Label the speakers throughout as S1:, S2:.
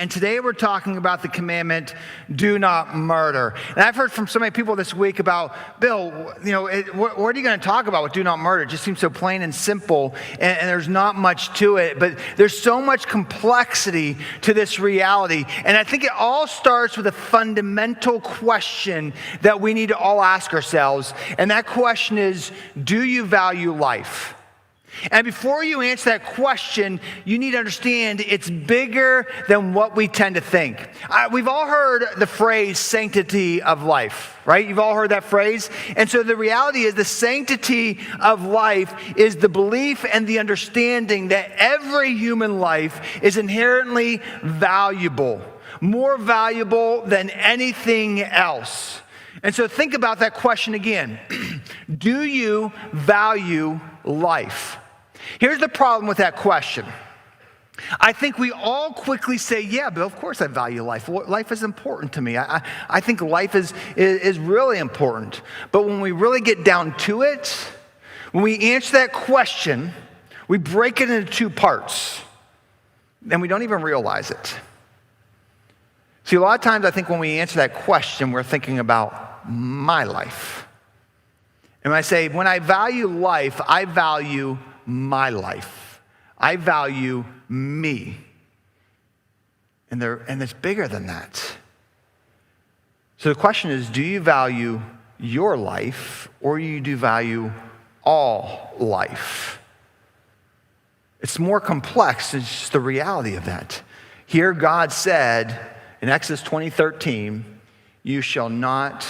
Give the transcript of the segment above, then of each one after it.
S1: And today we're talking about the commandment, do not murder. And I've heard from so many people this week about, Bill, what are you going to talk about with do not murder? It just seems so plain and simple, and there's not much to it. But there's so much complexity to this reality. And I think it all starts with a fundamental question that we need to all ask ourselves. And that question is, do you value life? And before you answer that question, you need to understand it's bigger than what we tend to think. We've all heard the phrase sanctity of life, right? You've all heard that phrase. And so the reality is the sanctity of life is the belief and the understanding that every human life is inherently valuable, more valuable than anything else. And so think about that question again. Do you value life? Here's the problem with that question. I think we all quickly say, yeah, Bill, of course I value life. Life is important to me. I think life is really important. But when we really get down to it, when we answer that question, we break it into two parts, and we don't even realize it. See, a lot of times I think when we answer that question, we're thinking about my life. And when I say, when I value life, I value my life. I value me. And it's bigger than that. So the question is, do you value your life, or do you value all life? It's more complex. It's just the reality of that. Here God said in Exodus 20:13, you shall not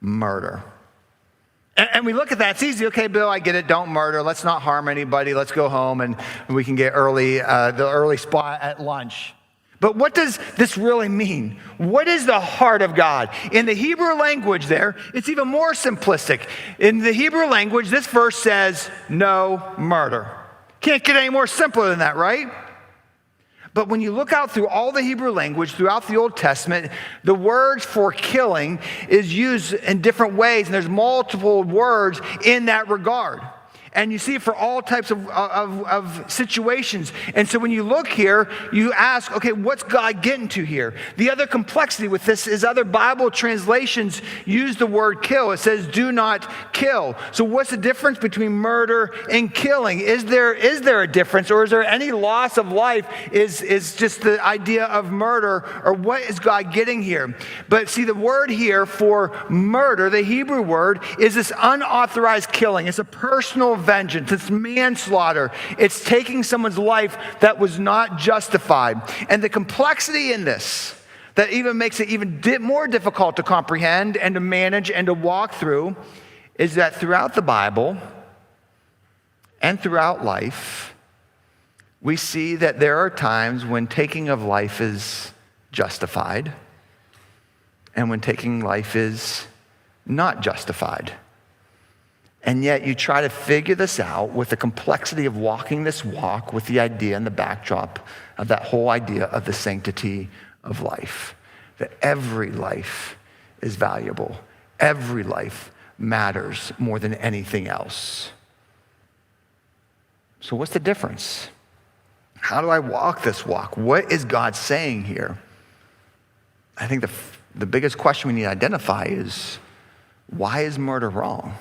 S1: murder. And we look at that, it's easy. Okay, Bill, I get it. Don't murder. Let's not harm anybody. Let's go home and we can get the early spot at lunch. But what does this really mean? What is the heart of God? In the Hebrew language there, it's even more simplistic. In the Hebrew language, this verse says, no murder. Can't get any more simpler than that, right? But when you look out through all the Hebrew language, throughout the Old Testament, the word for killing is used in different ways, and there's multiple words in that regard. And you see it for all types of situations. And so when you look here, you ask, okay, what's God getting to here? The other complexity with this is other Bible translations use the word kill. It says, do not kill. So what's the difference between murder and killing? Is there a difference, or is there any loss of life? Is just the idea of murder, or what is God getting here? But see, the word here for murder, the Hebrew word, is this unauthorized killing. It's a personal vengeance. It's manslaughter. It's taking someone's life that was not justified. And the complexity in this that even makes it even more difficult to comprehend and to manage and to walk through is that throughout the Bible and throughout life, we see that there are times when taking of life is justified and when taking life is not justified. And yet you try to figure this out with the complexity of walking this walk with the idea and the backdrop of that whole idea of the sanctity of life. That every life is valuable. Every life matters more than anything else. So what's the difference? How do I walk this walk? What is God saying here? I think the biggest question we need to identify is, why is murder wrong?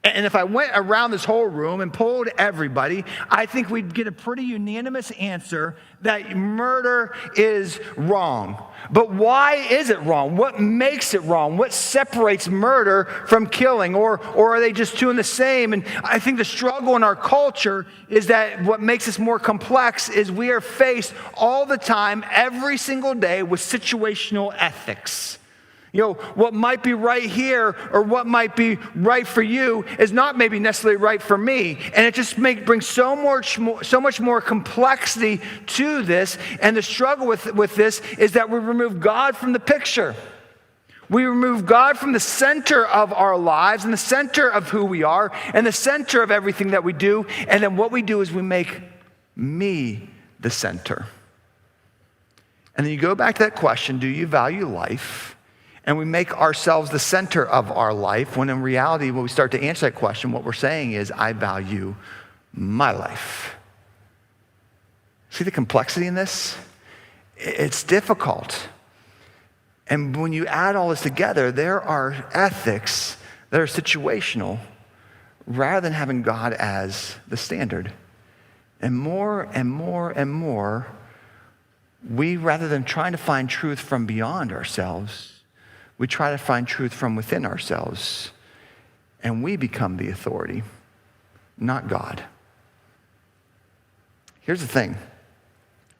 S1: And if I went around this whole room and polled everybody, I think we'd get a pretty unanimous answer that murder is wrong. But why is it wrong? What makes it wrong? What separates murder from killing? Or are they just two and the same? And I think the struggle in our culture is that what makes us more complex is we are faced all the time, every single day, with situational ethics. What might be right here or what might be right for you is not maybe necessarily right for me. And it just brings so much more complexity to this. And the struggle with this is that we remove God from the picture. We remove God from the center of our lives and the center of who we are and the center of everything that we do. And then what we do is we make me the center. And then you go back to that question, do you value life? And we make ourselves the center of our life, when in reality, when we start to answer that question, what we're saying is, I value my life. See the complexity in this? It's difficult. And when you add all this together, there are ethics that are situational rather than having God as the standard. And more and more and more, we, rather than trying to find truth from beyond ourselves, we try to find truth from within ourselves. And we become the authority, not God. Here's the thing.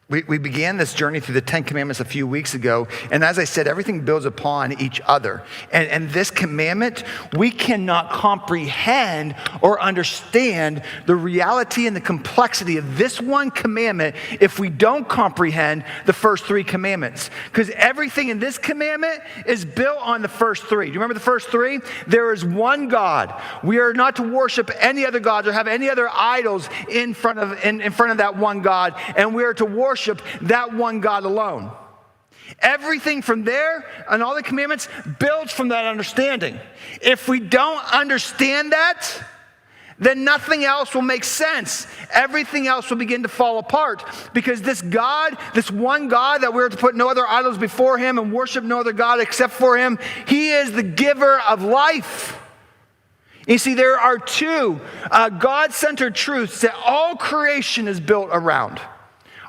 S1: We began this journey through the 10 Commandments a few weeks ago, and as I said, everything builds upon each other. And this commandment, we cannot comprehend or understand the reality and the complexity of this one commandment if we don't comprehend the first 3 commandments. Because everything in this commandment is built on the first 3. Do you remember the first 3? There is one God. We are not to worship any other gods or have any other idols in front of that one God, and we are to worship that one God alone. Everything from there and all the commandments builds from that understanding. If we don't understand that, then nothing else will make sense. Everything else will begin to fall apart because this God, this one God that we're to put no other idols before him and worship no other God except for him, he is the giver of life. You see, there are 2 God-centered truths that all creation is built around.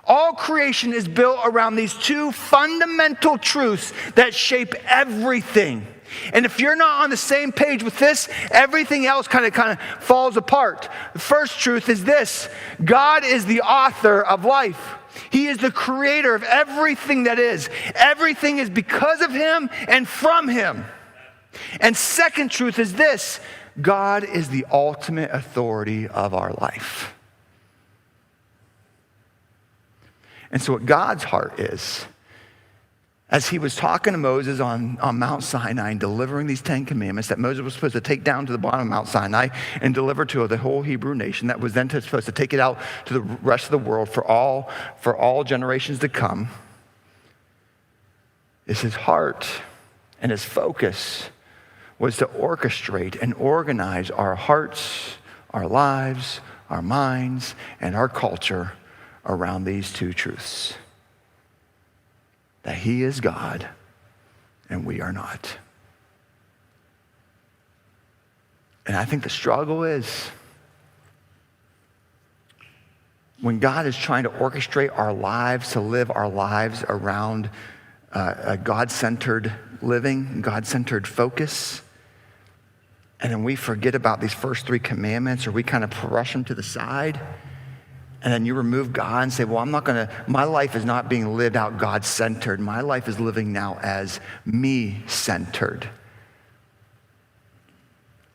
S1: All creation is built around these 2 fundamental truths that shape everything. And if you're not on the same page with this, everything else kind of falls apart. The first truth is this: God is the author of life. He is the creator of everything that is. Everything is because of him and from him. And second truth is this: God is the ultimate authority of our life. And so what God's heart is, as he was talking to Moses on Mount Sinai and delivering these 10 commandments that Moses was supposed to take down to the bottom of Mount Sinai and deliver to the whole Hebrew nation that was then supposed to take it out to the rest of the world for all generations to come, is his heart and his focus was to orchestrate and organize our hearts, our lives, our minds, and our culture around these 2 truths: that he is God and we are not. And I think the struggle is when God is trying to orchestrate our lives to live our lives around a God-centered living, God-centered focus, and then we forget about these first 3 commandments, or we kind of brush them to the side. And then you remove God and say, well, my life is not being lived out God-centered. My life is living now as me-centered.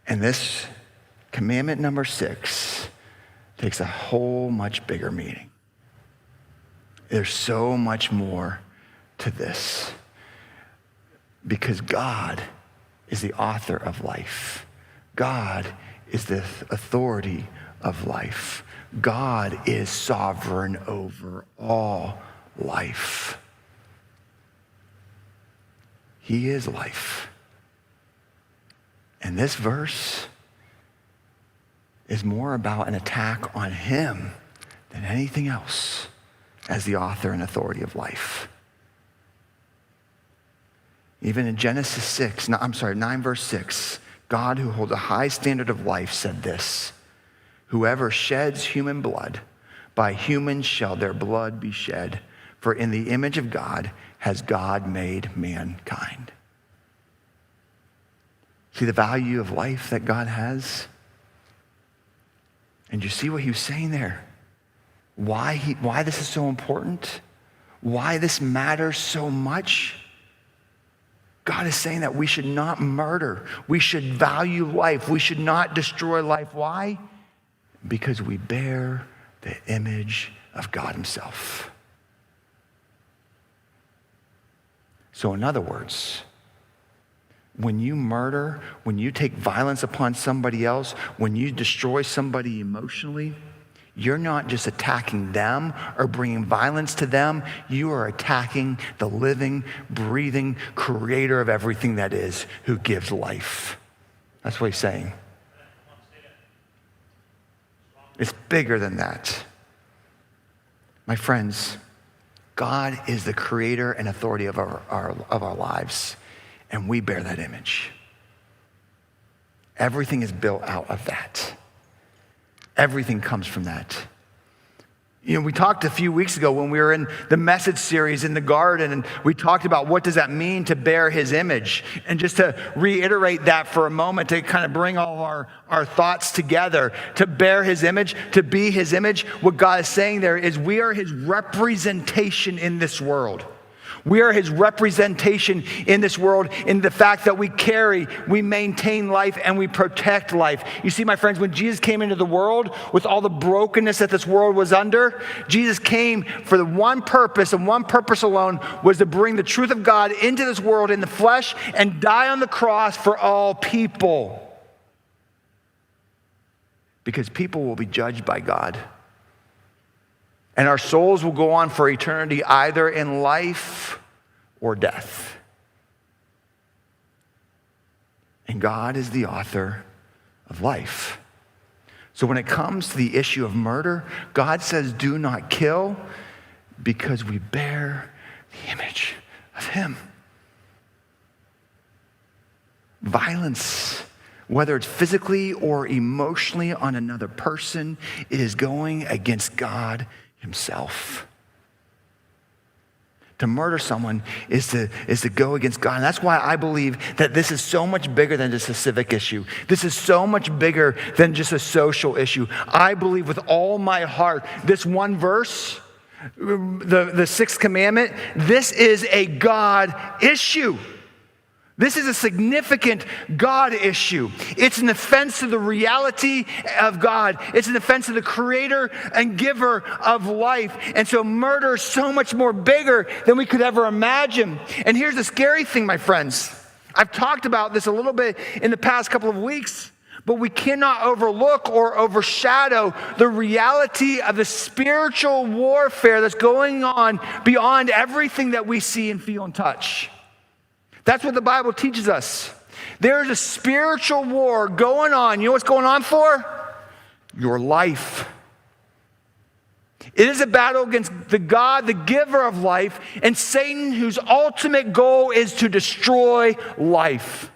S1: And this commandment number 6 takes a whole much bigger meaning. There's so much more to this. Because God is the author of life. God is the authority of life. God is sovereign over all life. He is life. And this verse is more about an attack on him than anything else as the author and authority of life. Even in Genesis 9 verse 6, God, who holds a high standard of life, said this: whoever sheds human blood, by humans shall their blood be shed. For in the image of God has God made mankind. See the value of life that God has? And you see what he was saying there? Why this is so important? Why this matters so much? God is saying that we should not murder. We should value life. We should not destroy life. Why? Because we bear the image of God himself. So in other words, when you murder, when you take violence upon somebody else, when you destroy somebody emotionally, you're not just attacking them or bringing violence to them. You are attacking the living, breathing creator of everything that is, who gives life. That's what he's saying. It's bigger than that. My friends, God is the creator and authority of our lives, and we bear that image. Everything is built out of that. Everything comes from that. We talked a few weeks ago when we were in the message series in the garden, and we talked about what does that mean to bear his image. And just to reiterate that for a moment, to kind of bring all our thoughts together, to bear his image, to be his image, what God is saying there is we are his representation in this world. We are his representation in this world in the fact that we carry, we maintain life, and we protect life. You see, my friends, when Jesus came into the world with all the brokenness that this world was under, Jesus came for the one purpose and one purpose alone, was to bring the truth of God into this world in the flesh and die on the cross for all people. Because people will be judged by God. And our souls will go on for eternity either in life or death. And God is the author of life. So when it comes to the issue of murder, God says, do not kill because we bear the image of him. Violence, whether it's physically or emotionally on another person, it is going against God himself. To murder someone is to go against God. And that's why I believe that this is so much bigger than just a civic issue. This is so much bigger than just a social issue. I believe with all my heart, this one verse, the sixth commandment, this is a God issue. This is a significant God issue. It's an offense to the reality of God. It's an offense to the creator and giver of life. And so murder is so much more bigger than we could ever imagine. And here's the scary thing, my friends. I've talked about this a little bit in the past couple of weeks, but we cannot overlook or overshadow the reality of the spiritual warfare that's going on beyond everything that we see and feel and touch. That's what the Bible teaches us. There's a spiritual war going on. You know what's going on for? Your life. It is a battle against the God, the giver of life, and Satan, whose ultimate goal is to destroy life.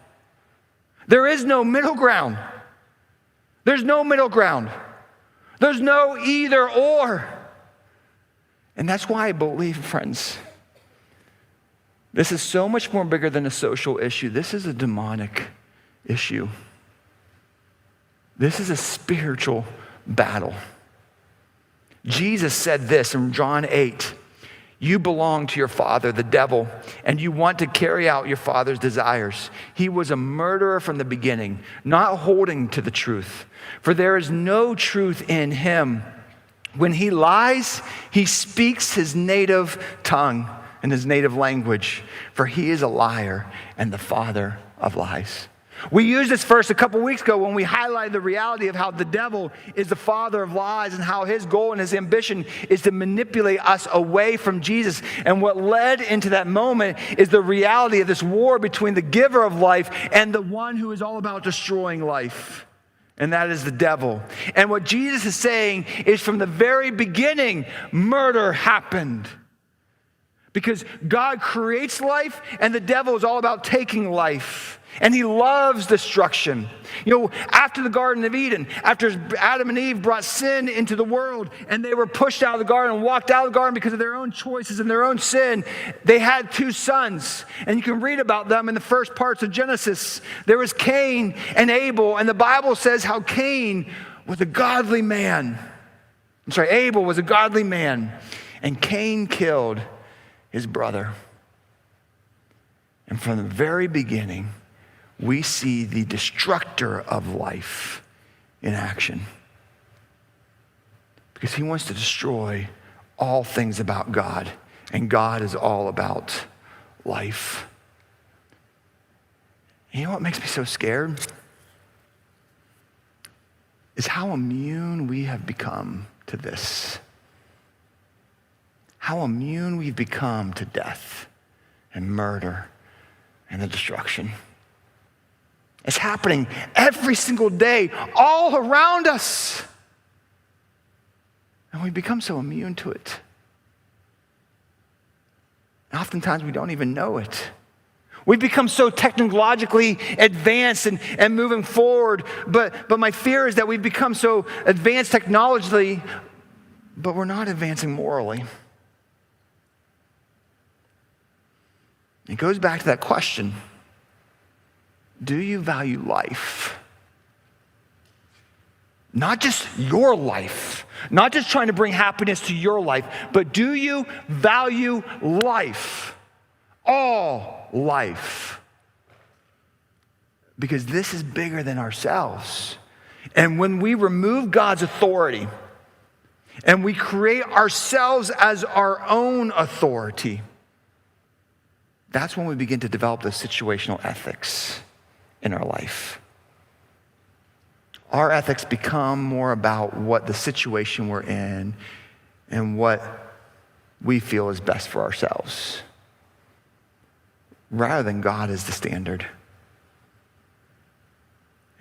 S1: There is no middle ground. There's no middle ground. There's no either or. And that's why I believe, friends, this is so much more bigger than a social issue. This is a demonic issue. This is a spiritual battle. Jesus said this in John 8, you belong to your father, the devil, and you want to carry out your father's desires. He was a murderer from the beginning, not holding to the truth, for there is no truth in him. When he lies, he speaks his native tongue in his native language, for he is a liar and the father of lies. We used this verse a couple weeks ago when we highlighted the reality of how the devil is the father of lies and how his goal and his ambition is to manipulate us away from Jesus. And what led into that moment is the reality of this war between the giver of life and the one who is all about destroying life. And that is the devil. And what Jesus is saying is from the very beginning, murder happened. Because God creates life and the devil is all about taking life. And he loves destruction. You know, after the Garden of Eden, after Adam and Eve brought sin into the world and they were pushed out of the garden and walked out of the garden because of their own choices and their own sin, they had two sons. And you can read about them in the first parts of Genesis. There was Cain and Abel, and the Bible says how Cain was a godly man. Abel was a godly man, and Cain killed his brother. And from the very beginning, we see the destructor of life in action. Because he wants to destroy all things about God, and God is all about life. And you know what makes me so scared? Is how immune we have become to this. How immune we've become to death and murder and the destruction. It's happening every single day, all around us. And we become so immune to it. And oftentimes we don't even know it. We've become so technologically advanced and moving forward, but my fear is that we've become so advanced technologically, but we're not advancing morally. It goes back to that question, do you value life? Not just your life, not just trying to bring happiness to your life, but do you value life? All life. Because this is bigger than ourselves. And when we remove God's authority and we create ourselves as our own authority, that's when we begin to develop those situational ethics in our life. Our ethics become more about what the situation we're in and what we feel is best for ourselves, rather than God as the standard.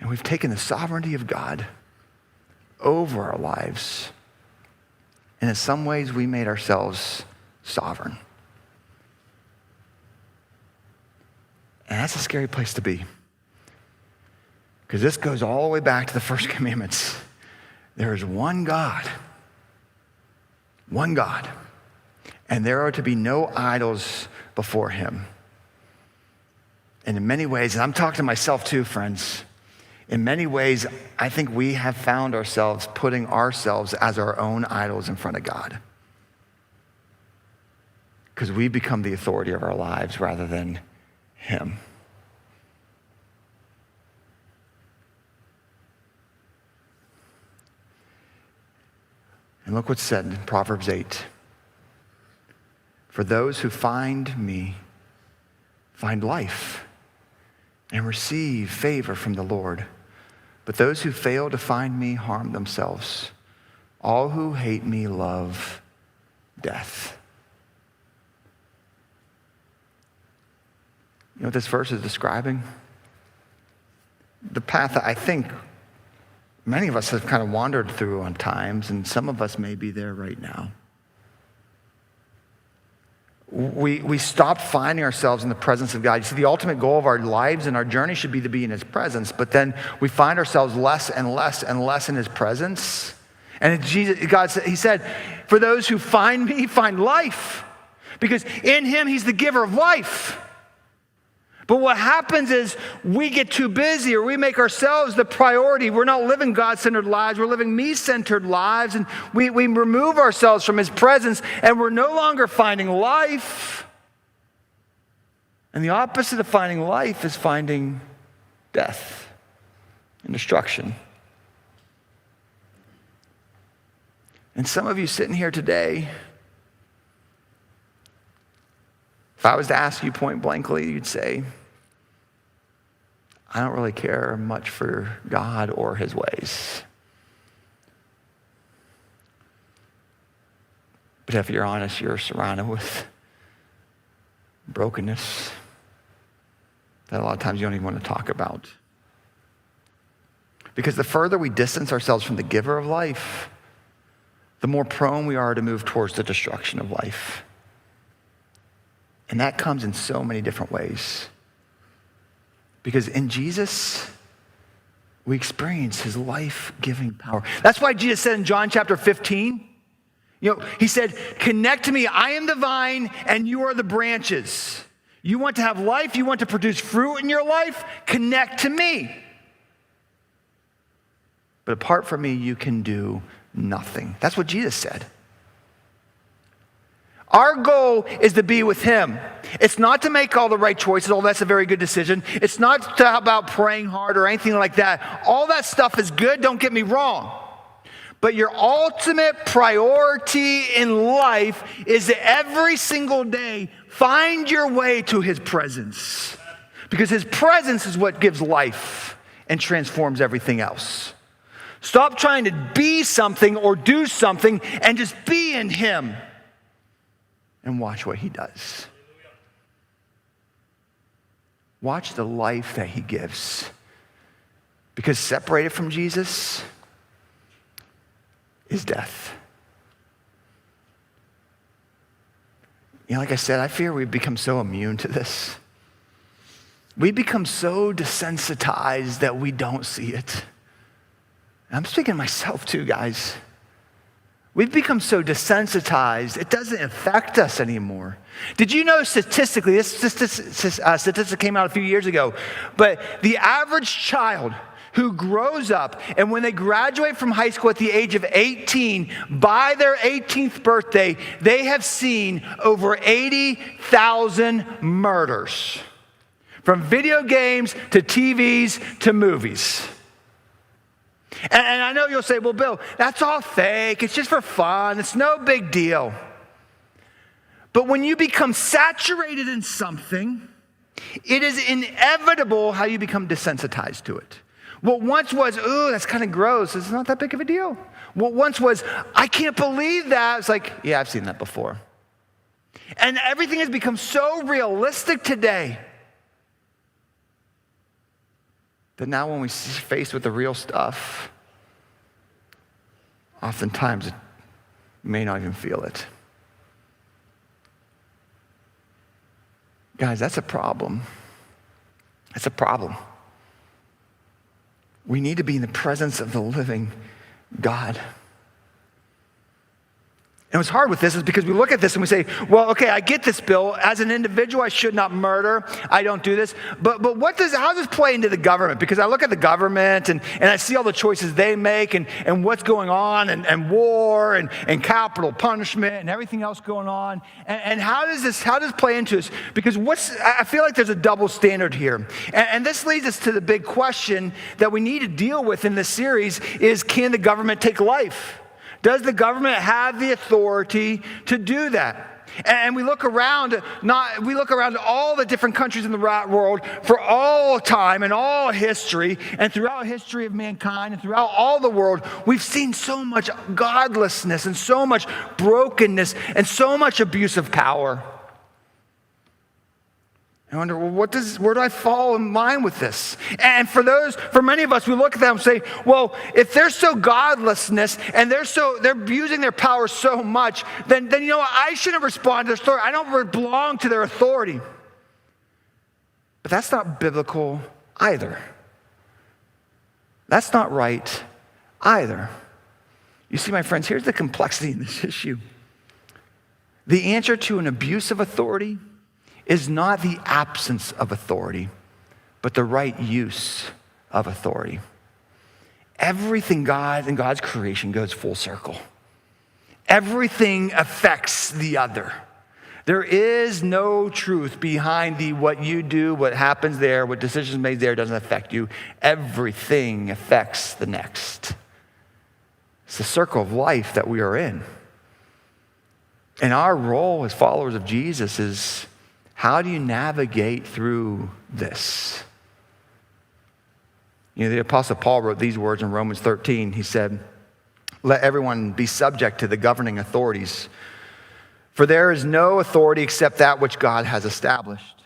S1: And we've taken the sovereignty of God over our lives. And in some ways, we made ourselves sovereign. And that's a scary place to be. Because this goes all the way back to the first commandments. There is one God, and there are to be no idols before him. And in many ways, and I'm talking to myself too, friends, in many ways, I think we have found ourselves putting ourselves as our own idols in front of God. Because we become the authority of our lives rather than him. And look what's said in Proverbs 8. For those who find me find life and receive favor from the Lord. But those who fail to find me harm themselves. All who hate me love death. You know what this verse is describing? The path that I think many of us have kind of wandered through on times, and some of us may be there right now. We stopped finding ourselves in the presence of God. You see, the ultimate goal of our lives and our journey should be to be in his presence, but then we find ourselves less and less and less in his presence. And he said, for those who find me, find life. Because in him, he's the giver of life. But what happens is we get too busy, or we make ourselves the priority. We're not living God-centered lives. We're living me-centered lives. And we remove ourselves from his presence, and we're no longer finding life. And the opposite of finding life is finding death and destruction. And some of you sitting here today, if I was to ask you point blankly, you'd say, I don't really care much for God or his ways. But if you're honest, you're surrounded with brokenness that a lot of times you don't even want to talk about. Because the further we distance ourselves from the giver of life, the more prone we are to move towards the destruction of life. And that comes in so many different ways. Because in Jesus, we experience his life-giving power. That's why Jesus said in John chapter 15, he said, connect to me. I am the vine and you are the branches. You want to have life? You want to produce fruit in your life? Connect to me. But apart from me, you can do nothing. That's what Jesus said. Our goal is to be with him. It's not to make all the right choices. Oh, that's a very good decision. It's not about praying hard or anything like that. All that stuff is good, don't get me wrong. But your ultimate priority in life is to every single day find your way to his presence. Because his presence is what gives life and transforms everything else. Stop trying to be something or do something and just be in him. And watch what he does. Watch the life that he gives. Because separated from Jesus is death. like I said, I fear we've become so immune to this. We become so desensitized that we don't see it. And I'm speaking to myself too, guys. We've become so desensitized, it doesn't affect us anymore. Did you know statistically, this statistic came out a few years ago, but the average child who grows up and when they graduate from high school at the age of 18, by their 18th birthday, they have seen over 80,000 murders. From video games to TVs to movies. And I know you'll say, well, Bill, that's all fake. It's just for fun. It's no big deal. But when you become saturated in something, it is inevitable how you become desensitized to it. What once was, ooh, that's kind of gross, it's not that big of a deal. What once was, I can't believe that, it's like, yeah, I've seen that before. And everything has become so realistic today that now when we're faced with the real stuff, oftentimes it may not even feel it. Guys, that's a problem. That's a problem. We need to be in the presence of the living God. And what's hard with this is because we look at this and we say, well, okay, I get this, Bill. As an individual, I should not murder. I don't do this. But how does this play into the government? Because I look at the government and I see all the choices they make and what's going on and war and capital punishment and everything else going on. And how does this play into us? Because I feel like there's a double standard here. And this leads us to the big question that we need to deal with in this series is, can the government take life? Does the government have the authority to do that? And we look around all the different countries in the world for all time and all history, and throughout history of mankind and throughout all the world, we've seen so much godlessness and so much brokenness and so much abuse of power. I wonder, well, where do I fall in line with this? And for many of us, we look at them and say, well, if they're so godlessness and they're abusing their power so much, then you know what? I shouldn't respond to their story. I don't belong to their authority. But that's not biblical either. That's not right either. You see, my friends, here's the complexity in this issue. The answer to an abuse of authority is not the absence of authority, but the right use of authority. Everything God and God's creation goes full circle. Everything affects the other. There is no truth behind what you do, what happens there, what decisions made there doesn't affect you. Everything affects the next. It's the circle of life that we are in. And our role as followers of Jesus is, how do you navigate through this? You know, the Apostle Paul wrote these words in Romans 13. He said, let everyone be subject to the governing authorities, for there is no authority except that which God has established.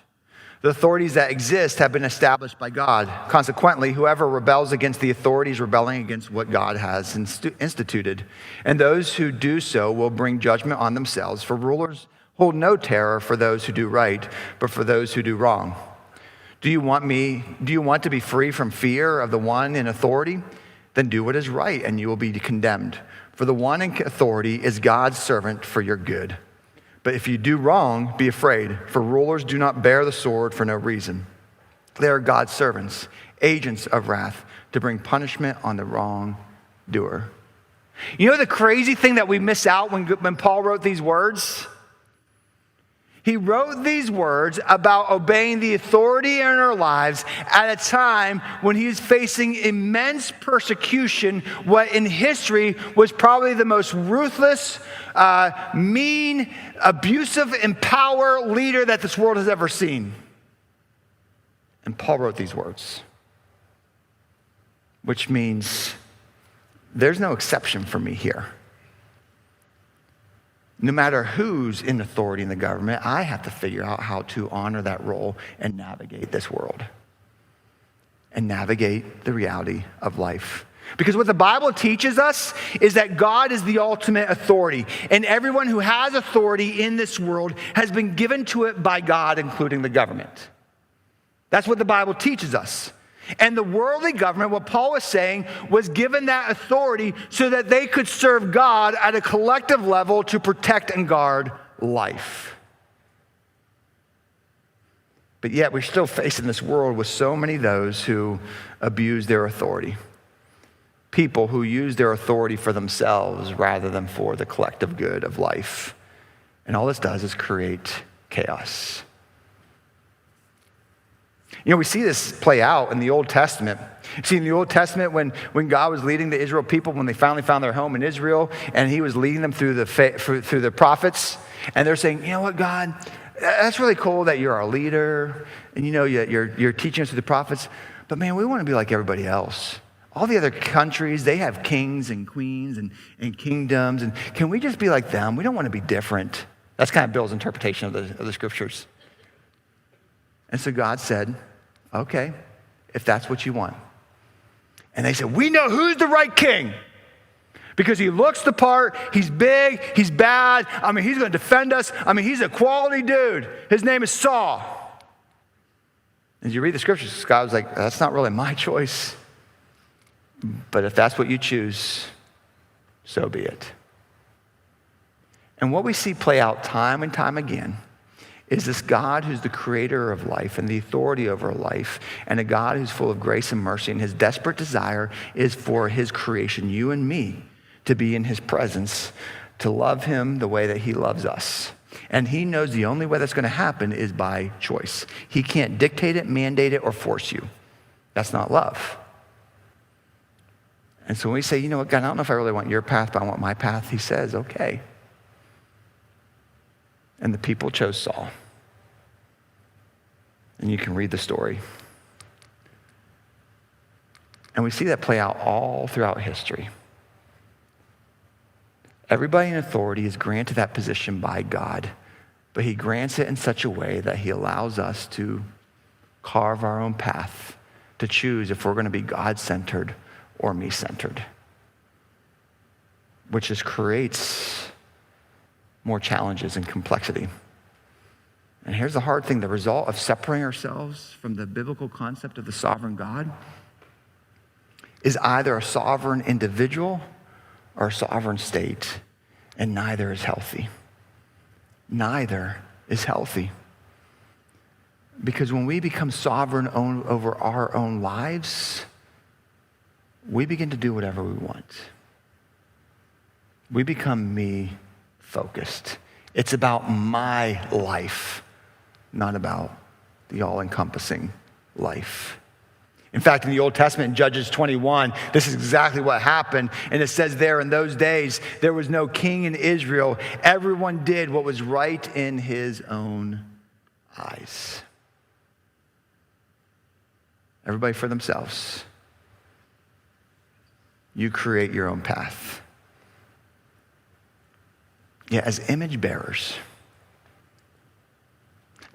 S1: The authorities that exist have been established by God. Consequently, whoever rebels against the authorities rebelling against what God has instituted. And those who do so will bring judgment on themselves, for rulers hold no terror for those who do right, but for those who do wrong. Do you want to be free from fear of the one in authority? Then do what is right, and you will be condemned. For the one in authority is God's servant for your good. But if you do wrong, be afraid, for rulers do not bear the sword for no reason. They are God's servants, agents of wrath, to bring punishment on the wrongdoer. You know the crazy thing that we miss out when Paul wrote these words? He wrote these words about obeying the authority in our lives at a time when he was facing immense persecution, what in history was probably the most ruthless, mean, abusive, and power leader that this world has ever seen. And Paul wrote these words, which means there's no exception for me here. No matter who's in authority in the government, I have to figure out how to honor that role and navigate this world and navigate the reality of life. Because what the Bible teaches us is that God is the ultimate authority, and everyone who has authority in this world has been given to it by God, including the government. That's what the Bible teaches us. And the worldly government, what Paul was saying, was given that authority so that they could serve God at a collective level to protect and guard life. But yet we're still facing this world with so many of those who abuse their authority. People who use their authority for themselves rather than for the collective good of life. And all this does is create chaos. You know, we see this play out in the Old Testament. See, in the Old Testament, when God was leading the Israel people, when they finally found their home in Israel, and he was leading them through the prophets, and they're saying, you know what, God, that's really cool that you're our leader, and you know you're teaching us through the prophets, but man, we want to be like everybody else. All the other countries, they have kings and queens and kingdoms, and can we just be like them? We don't want to be different. That's kind of Bill's interpretation of the scriptures. And so God said, okay, if that's what you want. And they said, we know who's the right king. Because he looks the part, he's big, he's bad. I mean, he's going to defend us. I mean, he's a quality dude. His name is Saul. As you read the scriptures, God was like, that's not really my choice. But if that's what you choose, so be it. And what we see play out time and time again is this God who's the creator of life and the authority over life, and a God who's full of grace and mercy, and his desperate desire is for his creation, you and me, to be in his presence, to love him the way that he loves us. And he knows the only way that's going to happen is by choice. He can't dictate it, mandate it, or force you. That's not love. And so when we say, you know what, God, I don't know if I really want your path, but I want my path, he says, okay. And the people chose Saul. And you can read the story. And we see that play out all throughout history. Everybody in authority is granted that position by God, but he grants it in such a way that he allows us to carve our own path, to choose if we're going to be God-centered or me-centered, which just creates more challenges and complexity. And here's the hard thing. The result of separating ourselves from the biblical concept of the sovereign God is either a sovereign individual or a sovereign state, and neither is healthy. Neither is healthy. Because when we become sovereign over our own lives, we begin to do whatever we want. We become me-focused. It's about my life, not about the all-encompassing life. In fact, in the Old Testament, in Judges 21, this is exactly what happened. And it says there, in those days, there was no king in Israel. Everyone did what was right in his own eyes. Everybody for themselves. You create your own path. Yeah, as image bearers,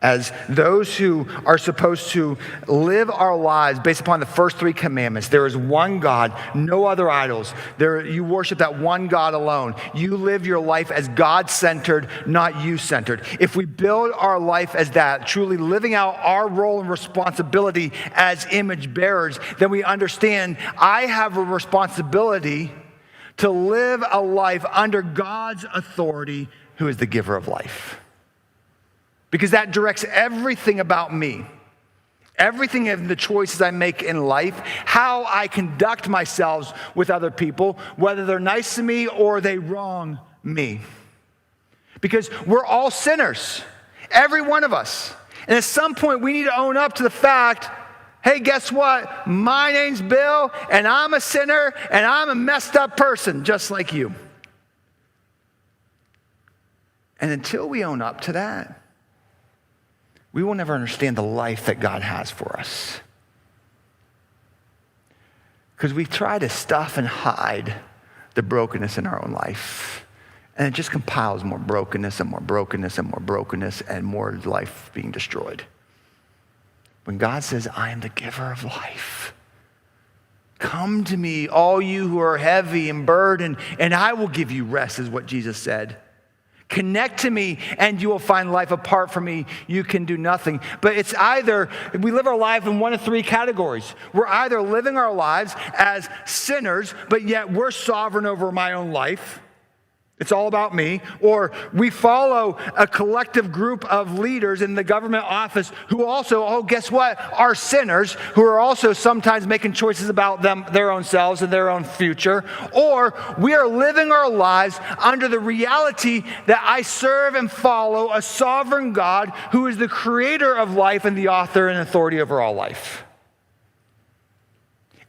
S1: as those who are supposed to live our lives based upon the first three commandments. There is one God, no other idols. You worship that one God alone. You live your life as God-centered, not you-centered. If we build our life as that, truly living out our role and responsibility as image bearers, then we understand I have a responsibility to live a life under God's authority, who is the giver of life. Because that directs everything about me, everything of the choices I make in life, how I conduct myself with other people, whether they're nice to me or they wrong me. Because we're all sinners, every one of us. And at some point, we need to own up to the fact, hey, guess what? My name's Bill, and I'm a sinner, and I'm a messed up person, just like you. And until we own up to that, we will never understand the life that God has for us. Because we try to stuff and hide the brokenness in our own life. And it just compiles more brokenness and more brokenness and more brokenness and more life being destroyed. When God says, I am the giver of life, Come to me, all you who are heavy and burdened, and I will give you rest, is what Jesus said. Connect to me and you will find life. Apart from me, you can do nothing. But it's either, we live our life in one of three categories. We're either living our lives as sinners, but yet we're sovereign over my own life. It's all about me. Or we follow a collective group of leaders in the government office who also, guess what, are sinners, who are also sometimes making choices about their own selves and their own future. Or we are living our lives under the reality that I serve and follow a sovereign God who is the creator of life and the author and authority over all life.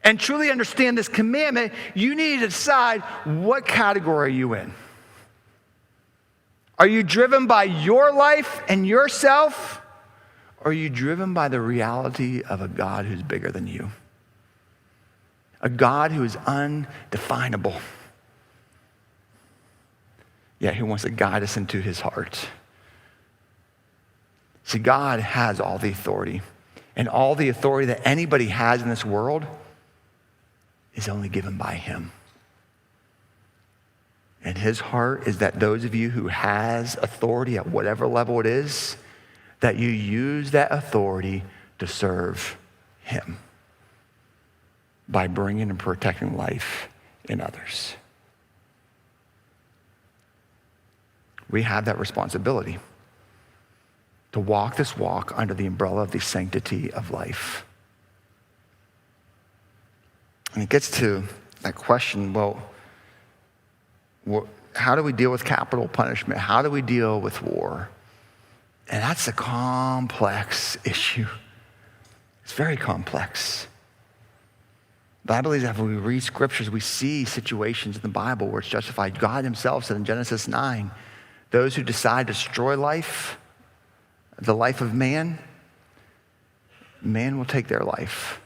S1: And truly understand this commandment, you need to decide, what category are you in? Are you driven by your life and yourself? Or are you driven by the reality of a God who's bigger than you? A God who is undefinable, yet who wants to guide us into his heart. See, God has all the authority, and all the authority that anybody has in this world is only given by him. And his heart is that those of you who has authority at whatever level it is, that you use that authority to serve him by bringing and protecting life in others. We have that responsibility to walk this walk under the umbrella of the sanctity of life. And it gets to that question, how do we deal with capital punishment? How do we deal with war? And that's a complex issue. It's very complex. But I believe that when we read scriptures, we see situations in the Bible where it's justified. God himself said in Genesis 9, those who decide to destroy life, the life of man will take their life.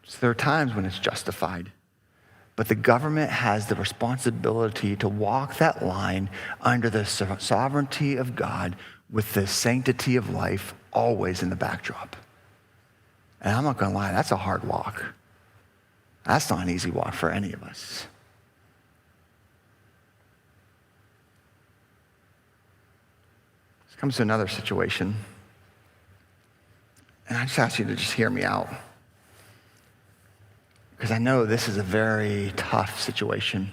S1: So there are times when it's justified. But the government has the responsibility to walk that line under the sovereignty of God with the sanctity of life always in the backdrop. And I'm not going to lie, that's a hard walk. That's not an easy walk for any of us. This comes to another situation. And I just ask you to just hear me out, because I know this is a very tough situation.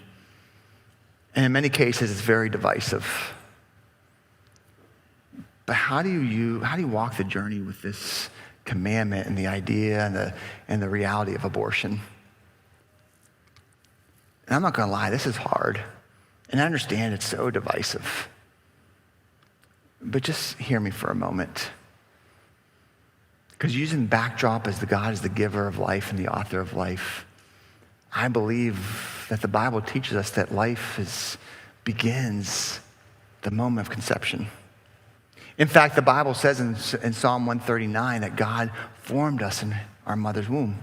S1: And in many cases, it's very divisive. But how do you walk the journey with this commandment and the idea and the reality of abortion? And I'm not going to lie, this is hard. And I understand it's so divisive. But just hear me for a moment. Because using backdrop as God is the giver of life and the author of life, I believe that the Bible teaches us that life begins the moment of conception. In fact, the Bible says in Psalm 139 that God formed us in our mother's womb.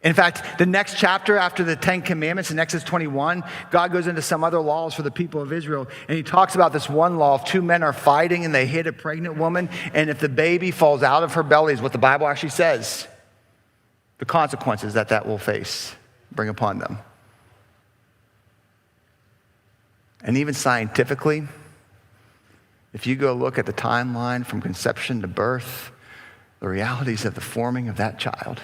S1: In fact, the next chapter after the 10 Commandments in Exodus 21, God goes into some other laws for the people of Israel. And he talks about this one law. If two men are fighting and they hit a pregnant woman, and if the baby falls out of her belly, is what the Bible actually says, the consequences that will bring upon them. And even scientifically, if you go look at the timeline from conception to birth, the realities of the forming of that child.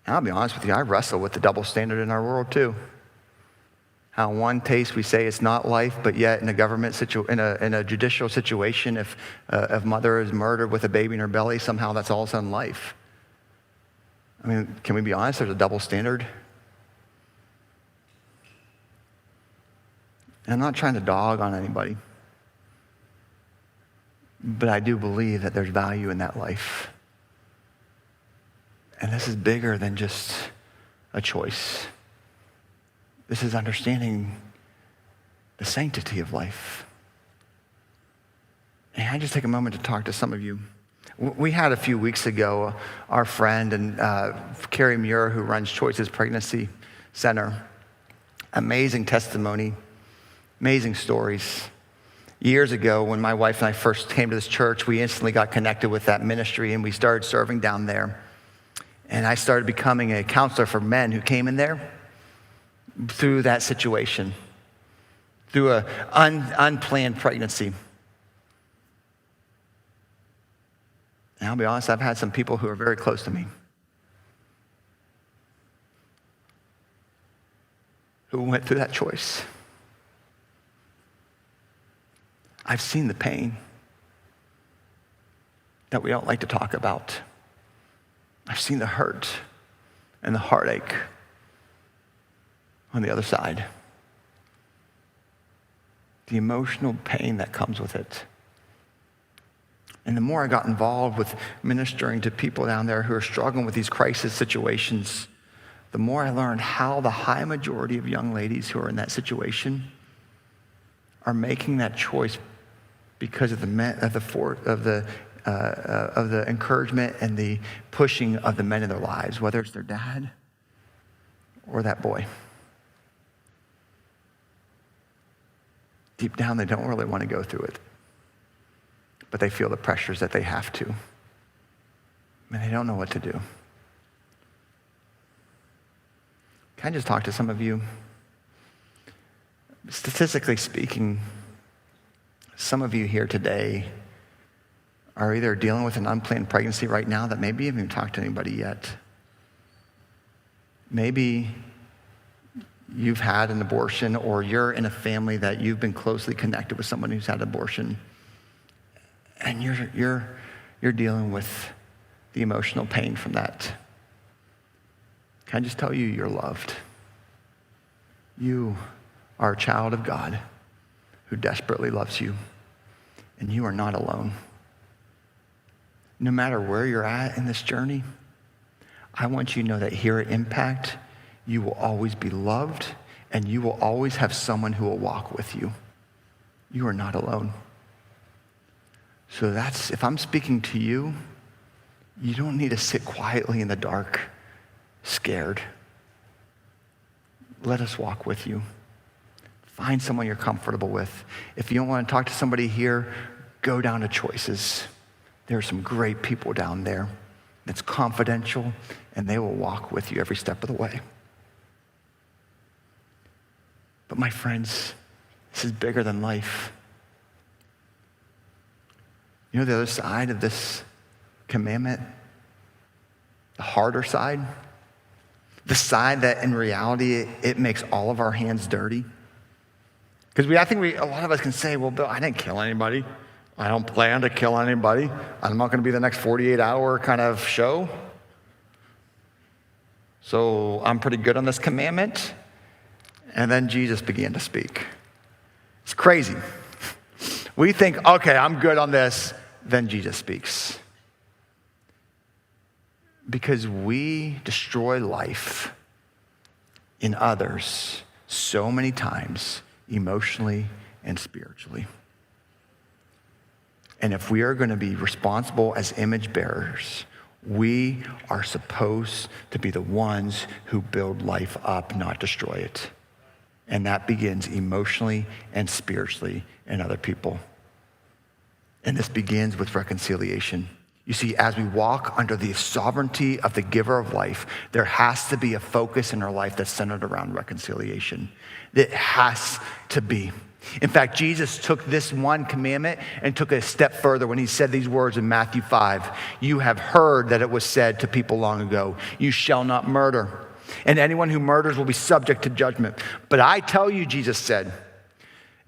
S1: And I'll be honest with you, I wrestle with the double standard in our world too. How in one case we say it's not life, but yet in a in a judicial situation, if a mother is murdered with a baby in her belly, somehow that's all of a sudden life. I mean, can we be honest? There's a double standard. And I'm not trying to dog on anybody, but I do believe that there's value in that life. And this is bigger than just a choice. This is understanding the sanctity of life. And I just take a moment to talk to some of you. We had a few weeks ago, our friend and Carrie Muir, who runs Choices Pregnancy Center. Amazing testimony, amazing stories. Years ago, when my wife and I first came to this church, we instantly got connected with that ministry and we started serving down there. And I started becoming a counselor for men who came in there through that situation, through an unplanned pregnancy. And I'll be honest, I've had some people who are very close to me who went through that choice. I've seen the pain that we don't like to talk about. I've seen the hurt and the heartache on the other side. The emotional pain that comes with it. And the more I got involved with ministering to people down there who are struggling with these crisis situations, the more I learned how the high majority of young ladies who are in that situation are making that choice because of the encouragement and the pushing of the men in their lives, whether it's their dad or that boy. Deep down, they don't really want to go through it, but they feel the pressures that they have to, and they don't know what to do. Can I just talk to some of you? Statistically speaking, some of you here today are either dealing with an unplanned pregnancy right now that maybe you haven't even talked to anybody yet. Maybe you've had an abortion, or you're in a family that you've been closely connected with someone who's had an abortion, and you're dealing with the emotional pain from that. Can I just tell you, you're loved. You are a child of God who desperately loves you, and you are not alone. No matter where you're at in this journey, I want you to know that here at Impact, you will always be loved, and you will always have someone who will walk with you. You are not alone. So if I'm speaking to you, you don't need to sit quietly in the dark, scared. Let us walk with you. Find someone you're comfortable with. If you don't want to talk to somebody here, go down to Choices. There are some great people down there. It's confidential, and they will walk with you every step of the way. But my friends, this is bigger than life. You know the other side of this commandment? The harder side? The side that in reality, it makes all of our hands dirty? Because I think a lot of us can say, well, Bill, I didn't kill anybody. I don't plan to kill anybody. I'm not going to be the next 48-hour kind of show. So I'm pretty good on this commandment. And then Jesus began to speak. It's crazy. We think, okay, I'm good on this. Then Jesus speaks. Because we destroy life in others so many times, emotionally and spiritually. And if we are going to be responsible as image bearers, we are supposed to be the ones who build life up, not destroy it. And that begins emotionally and spiritually in other people. And this begins with reconciliation. You see, as we walk under the sovereignty of the giver of life, there has to be a focus in our life that's centered around reconciliation. It has to be. In fact, Jesus took this one commandment and took it a step further when he said these words in Matthew 5. You have heard that it was said to people long ago, you shall not murder, and anyone who murders will be subject to judgment. But I tell you, Jesus said,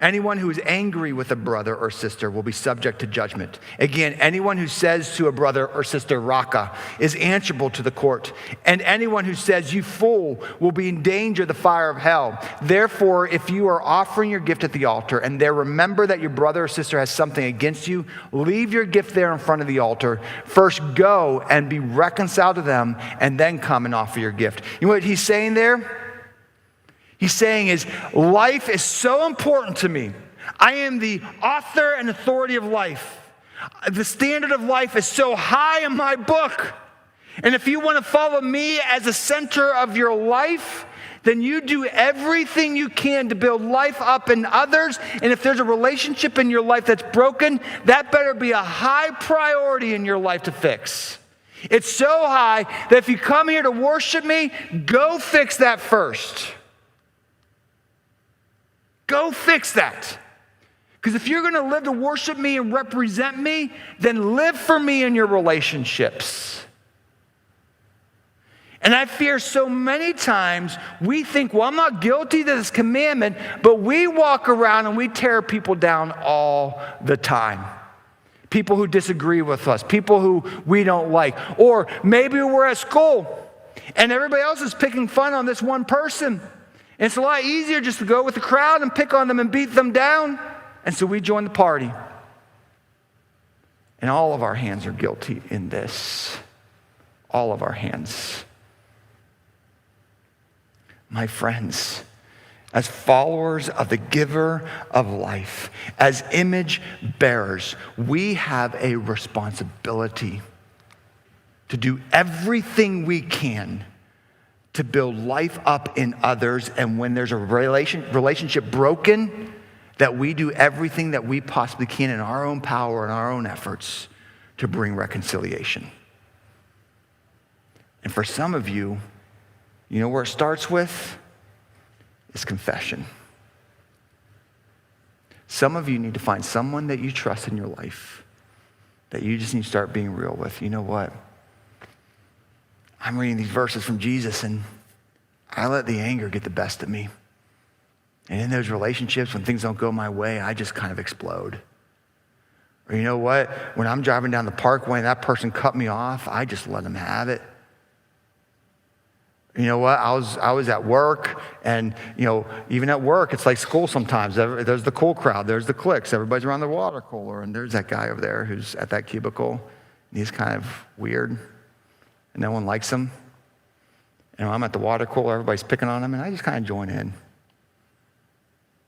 S1: anyone who is angry with a brother or sister will be subject to judgment. Again, anyone who says to a brother or sister, Raka, is answerable to the court. And anyone who says, you fool, will be in danger of the fire of hell. Therefore, if you are offering your gift at the altar and there remember that your brother or sister has something against you, leave your gift there in front of the altar. First go and be reconciled to them, and then come and offer your gift. You know what he's saying there? He's saying is, life is so important to me. I am the author and authority of life. The standard of life is so high in my book. And if you want to follow me as the center of your life, then you do everything you can to build life up in others. And if there's a relationship in your life that's broken, that better be a high priority in your life to fix. It's so high that if you come here to worship me, go fix that first. Go fix that. Because if you're going to live to worship me and represent me, then live for me in your relationships. And I fear so many times we think, well, I'm not guilty of this commandment, but we walk around and we tear people down all the time. People who disagree with us, people who we don't like. Or maybe we're at school and everybody else is picking fun on this one person. And it's a lot easier just to go with the crowd and pick on them and beat them down. And so we join the party. And all of our hands are guilty in this. All of our hands. My friends, as followers of the giver of life, as image bearers, we have a responsibility to do everything we can to build life up in others. And when there's a relationship broken, that we do everything that we possibly can in our own power and our own efforts to bring reconciliation. And for some of you, you know where it starts with? It's confession. Some of you need to find someone that you trust in your life that you just need to start being real with. You know what? I'm reading these verses from Jesus and I let the anger get the best of me. And in those relationships, when things don't go my way, I just kind of explode. Or you know what? When I'm driving down the parkway and that person cut me off, I just let them have it. You know what? I was at work, and even at work, it's like school sometimes. There's the cool crowd, there's the cliques, everybody's around the water cooler, and there's that guy over there who's at that cubicle, and he's kind of weird, and no one likes him. And when I'm at the water cooler, everybody's picking on him, and I just kind of join in,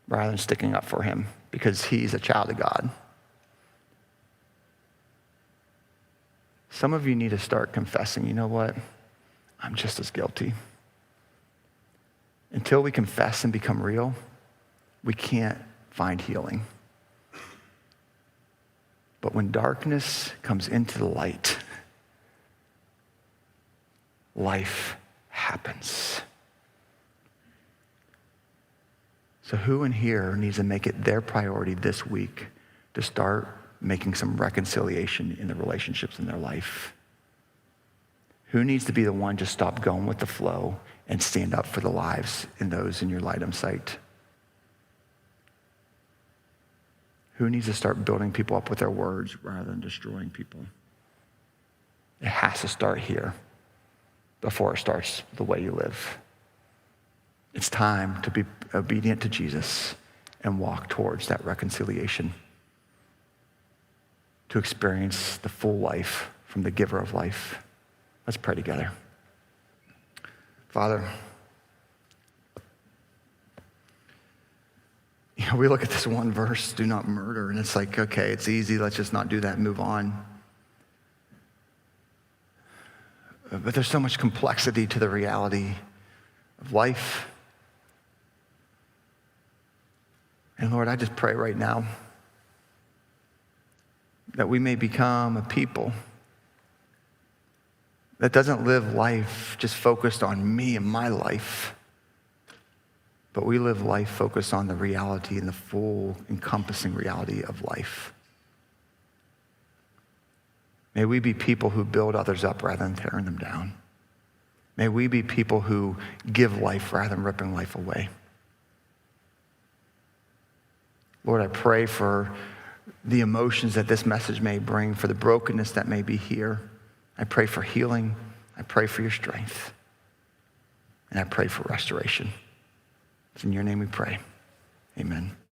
S1: rather than sticking up for him, because he's a child of God. Some of you need to start confessing, you know what? I'm just as guilty. Until we confess and become real, we can't find healing. But when darkness comes into the light, life happens. So who in here needs to make it their priority this week to start making some reconciliation in the relationships in their life? Who needs to be the one to stop going with the flow and stand up for the lives in those in your light of sight? Who needs to start building people up with their words rather than destroying people? It has to start here before it starts the way you live. It's time to be obedient to Jesus and walk towards that reconciliation, to experience the full life from the giver of life. Let's pray together. Father, we look at this one verse, do not murder, and it's like, okay, it's easy, let's just not do that and move on. But there's so much complexity to the reality of life. And Lord, I just pray right now that we may become a people that doesn't live life just focused on me and my life, but we live life focused on the reality and the full encompassing reality of life. May we be people who build others up rather than tearing them down. May we be people who give life rather than ripping life away. Lord, I pray for the emotions that this message may bring, for the brokenness that may be here. I pray for healing. I pray for your strength. And I pray for restoration. It's in your name we pray. Amen.